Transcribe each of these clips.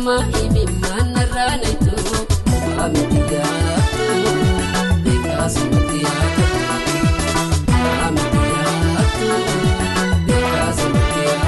Akama imi manaranitu Amitiya Bekas matiya Amitiya Bekas matiya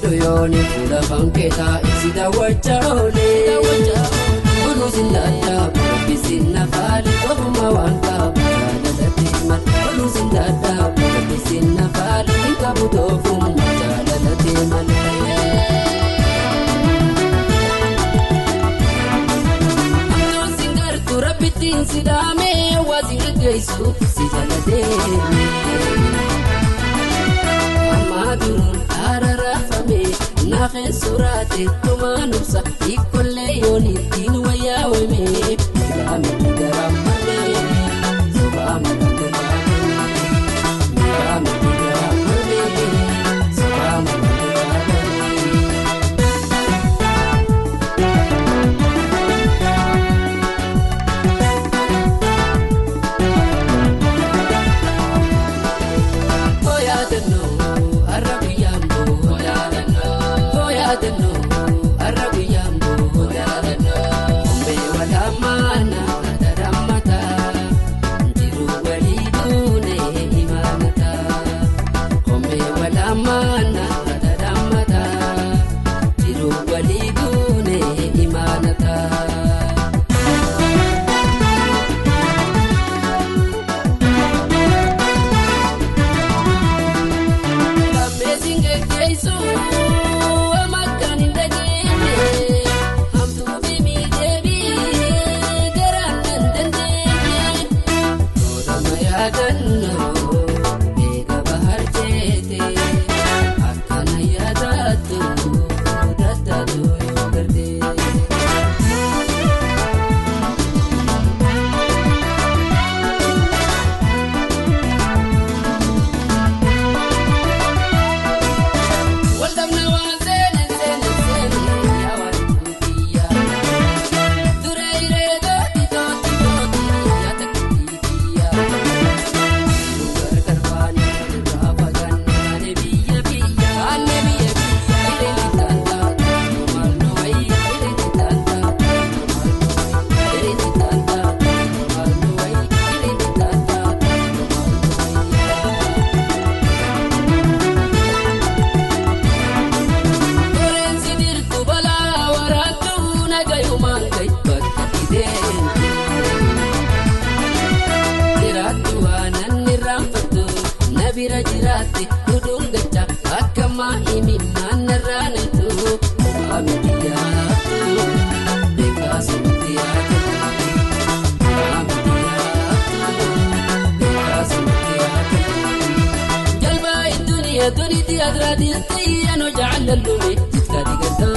Yoni pura bangketa isida wachole Guru sindata bisina fali kohuma wanka jala timat Guru sindata bisina fali kabuto fum jala timat Amto singar turabitin sidame wazinga gaisu sijala de Amadurun ararafame Nakhe surate tumanubsa ikolle yoni tinu waya weme Mirame tigaramale Subama tigaramale Mirame tigaramale Subama bira jirate udungacha akama imi manaranitu Amitiya Bekas matiya Amitiya Bekas matiya Jalba dunia duniti adradilti ano ja'ala lumi jitkadi gado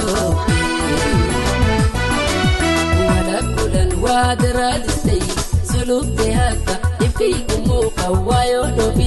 Wala kulan wadradilti sulub dehata ifkaykumu qawayo dobi